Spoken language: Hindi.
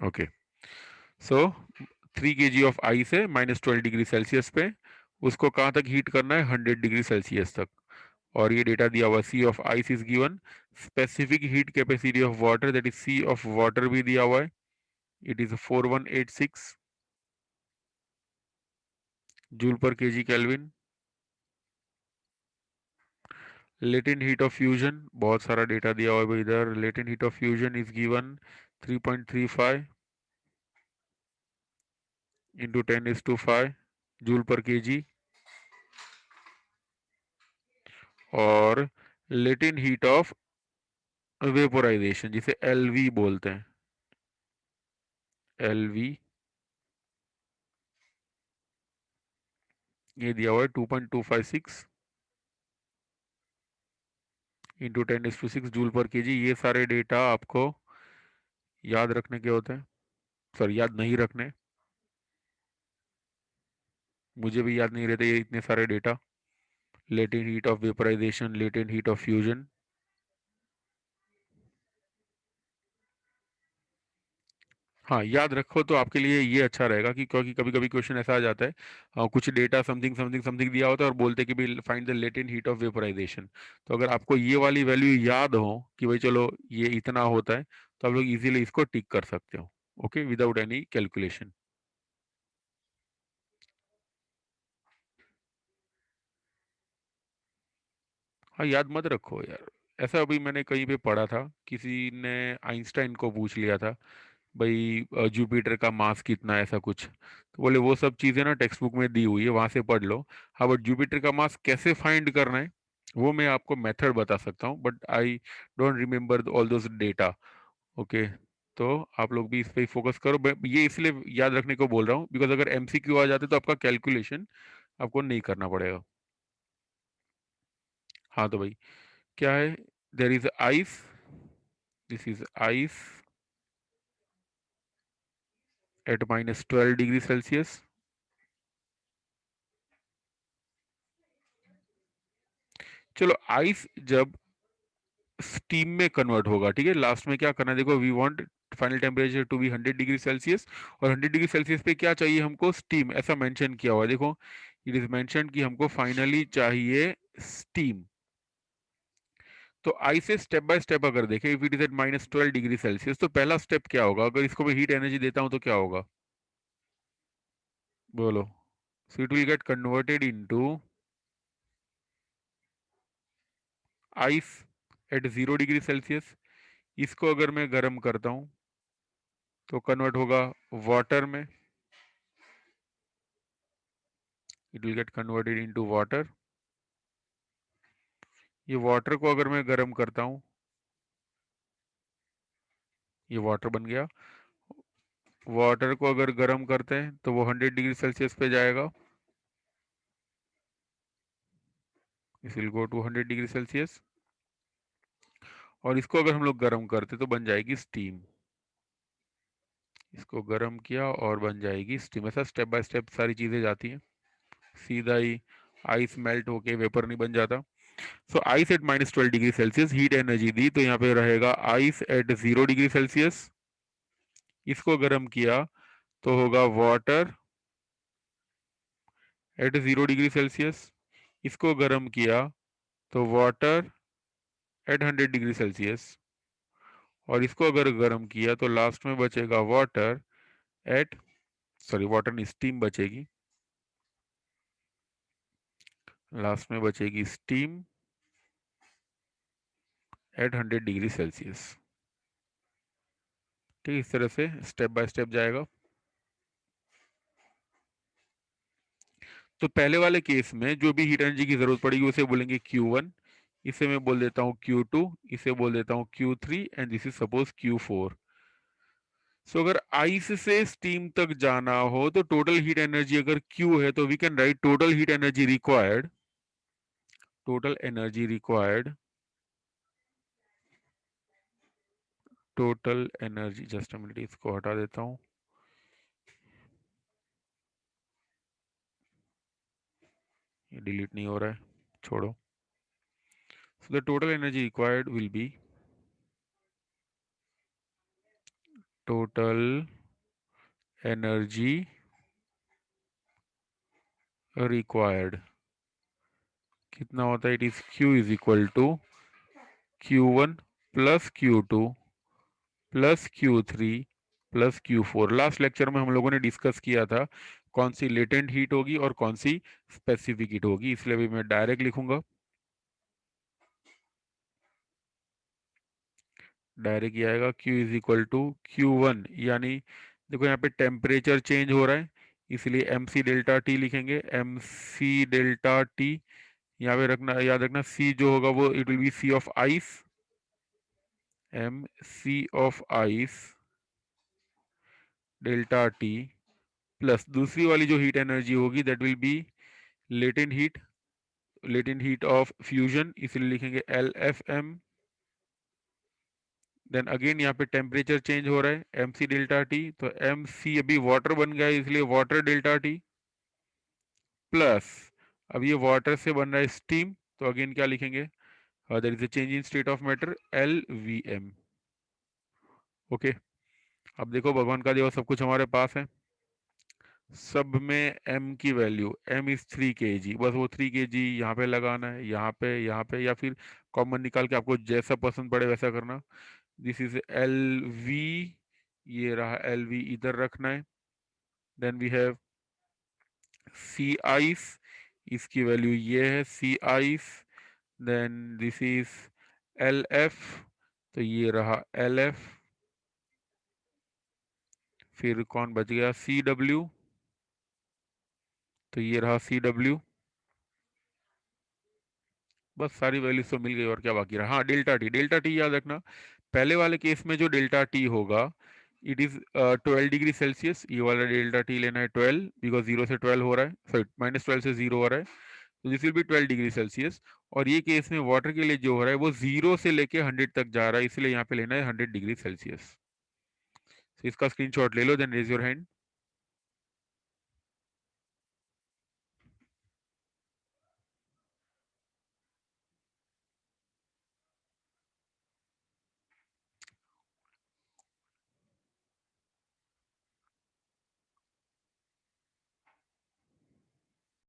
Okay, so 3 kg of ice है -12 डिग्री सेल्सियस पे, उसको कहाँ तक हीट करना है, 100 डिग्री सेल्सियस तक। और ये डेटा दिया हुआ, C of ice is given, specific heat capacity of water that is C of water भी दिया हुआ है, it is 4186 joule per KG Kelvin. Latent heat of fusion, बहुत सारा डेटा दिया हुआ है भाई इधर, latent heat of fusion is given 3.35 into 10⁵ joule per KG. और लेटेंट हीट ऑफ वेपोराइजेशन जिसे एलवी बोलते हैं, एलवी, ये दिया हुआ है 2.256 इंटू 10⁶ जूल पर केजी। ये सारे डेटा आपको याद रखने के होते हैं, सॉरी याद नहीं रखने, मुझे भी याद नहीं रहते ये इतने सारे data, latent heat of vaporisation, latent heat of fusion. हाँ, याद रखो तो आपके लिए ये अच्छा रहेगा कि, क्योंकि कभी कभी क्वेश्चन ऐसा आ जाता है, कुछ डेटा समथिंग समथिंग समथिंग दिया होता है और बोलते हैं कि भाई find the latent heat of vaporisation. तो अगर आपको ये वाली वैल्यू याद हो कि भाई चलो ये इतना होता है, तो आप लोग इजीली इसको टिक कर सकते हो, ओके, विदाउट एनी कैलकुलेशन। हाँ, याद मत रखो यार, ऐसा अभी मैंने कहीं पे पढ़ा था, किसी ने आइंस्टाइन को पूछ लिया था भाई जुपिटर का मास कितना है, ऐसा कुछ, तो बोले वो सब चीजें ना टेक्स्ट बुक में दी हुई है, वहां से पढ़ लो। हाँ, बट जुपिटर का मास कैसे फाइंड करना है वो मैं आपको मेथड बता सकता हूँ, but I don't remember all those data. Okay, तो आप लोग भी इस पे ही फोकस करो, ये इसलिए याद रखने को बोल रहा हूँ बिकॉज अगर एमसीक्यू आ जाते तो आपका कैलकुलेशन आपको नहीं करना पड़ेगा। हाँ तो भाई क्या है, there is ice, this is ice at -12 degree celsius. चलो आइस जब स्टीम में कन्वर्ट होगा, ठीक है, लास्ट में क्या करना है, देखो we want final temperature to be 100 degree celsius, और 100 डिग्री सेल्सियस पे क्या चाहिए हमको, स्टीम, ऐसा मेंशन किया हुआ है, देखो इट इज मेंशन कि हमको फाइनली चाहिए स्टीम। तो आई से स्टेप बाय स्टेप अगर देखें, if it is at -12 degree celsius, तो पहला स्टेप क्या होगा, अगर इसको मैं हीट एनर्जी देता हूं तो क्या होगा, बोलो। So it will get converted into ice eight 0 degree Celsius. इसको अगर मैं गर्म करता हूं तो कन्वर्ट होगा वाटर में, it will get converted into water. ये वाटर को अगर मैं गर्म करता हूँ, ये वाटर बन गया। वाटर को अगर गर्म करते हैं तो वो 100 डिग्री सेल्सियस पे जाएगा, इस will go to 100 degree celsius. और इसको अगर हम लोग गर्म करते तो बन जाएगी स्टीम, इसको गर्म किया और बन जाएगी स्टीम, ऐसा स्टेप बाय स्टेप सारी चीजें जाती हैं, सीधा ही आइस मेल्ट होके वेपर नहीं बन जाता। So ice at -12 degree Celsius, heat energy दी तो यहाँ पे रहेगा आइस एट 0 डिग्री सेल्सियस, इसको गर्म किया तो होगा वाटर एट 0 डिग्री सेल्सियस, इसको गर्म किया तो वाटर एट 100 डिग्री सेल्सियस, और इसको अगर गर्म किया तो लास्ट में बचेगा वाटर एट, सॉरी वाटर नहीं, स्टीम बचेगी, लास्ट में बचेगी स्टीम एट 100 डिग्री सेल्सियस। ठीक, इस तरह से स्टेप बाय स्टेप जाएगा। तो पहले वाले केस में जो भी हीट एनर्जी की जरूरत पड़ेगी उसे बोलेंगे Q1, इसे मैं बोल देता हूँ Q2, इसे बोल देता हूँ Q3, and this is suppose Q4। So अगर आइस से स्टीम तक जाना हो तो टोटल हीट एनर्जी अगर Q है तो we can write total heat energy required, total energy required, total energy, just a minute इसको हटा देता हूँ, ये डिलीट नहीं हो रहा है, छोड़ो। So the total energy required will be total energy required कितना होता है? It is Q is equal to Q1 plus Q2 plus Q3 plus Q4। Last lecture में हम लोगों ने डिस्कस किया था कौन सी लेटेंट हीट होगी और कौन सी स्पेसिफिक हीट होगी, इसलिए भी मैं डायरेक्ट लिखूंगा। डायरेक्ट ये आएगा Q is equal to Q1, यानी देखो यहाँ पे टेम्परेचर चेंज हो रहा है, इसलिए एम सी डेल्टा टी लिखेंगे। एम सी डेल्टा टी यहाँ पे रखना, याद रखना सी जो होगा वो it will be C of ice, M C of ice delta T plus दूसरी वाली जो हीट एनर्जी होगी that will be latent heat, latent heat of fusion, इसलिए लिखेंगे L F M. Then again यहाँ पे टेम्परेचर चेंज हो रहा है, एम सी डेल्टा टी, तो एम सी अभी वाटर बन गया है इसलिए वाटर डेल्टा टी प्लस अब ये वाटर से बन रहा है स्टीम, तो अगेन क्या लिखेंगे? There is a change in state of matter, L V M. Okay, अब देखो भगवान का दिया हुआ सब कुछ हमारे पास है, सब में m की वैल्यू, m इज 3 kg, बस वो 3 kg यहाँ पे लगाना है, यहाँ पे या फिर कॉमन निकाल के आपको जैसा पसंद पड़े वैसा करना। दिस इज एल वी, ये रहा एल वी, इधर रखना है। Then we have C ice, इसकी वैल्यू ये है C ice. Then this is L F, तो ये रहा एल एफ। फिर कौन बच गया? सी डब्ल्यू, तो ये रहा सी डब्ल्यू। बस सारी वैल्यूज तो मिल गई, और क्या बाकी रहा? हाँ, डेल्टा टी, डेल्टा टी याद रखना, पहले वाले केस में जो डेल्टा टी होगा इट इज 12 डिग्री सेल्सियस, ये वाला डेल्टा टी लेना है 12, बिकॉज 0 से 12 हो रहा है, सॉरी -12 से 0 हो रहा है, तो this will be 12 degree celsius. और ये केस में वाटर के लिए जो हो रहा है वो 0 से लेके 100 तक जा रहा है, इसलिए यहाँ पे लेना है 100 डिग्री सेल्सियस। तो इसका स्क्रीनशॉट ले लो, देन रेज योर हैंड।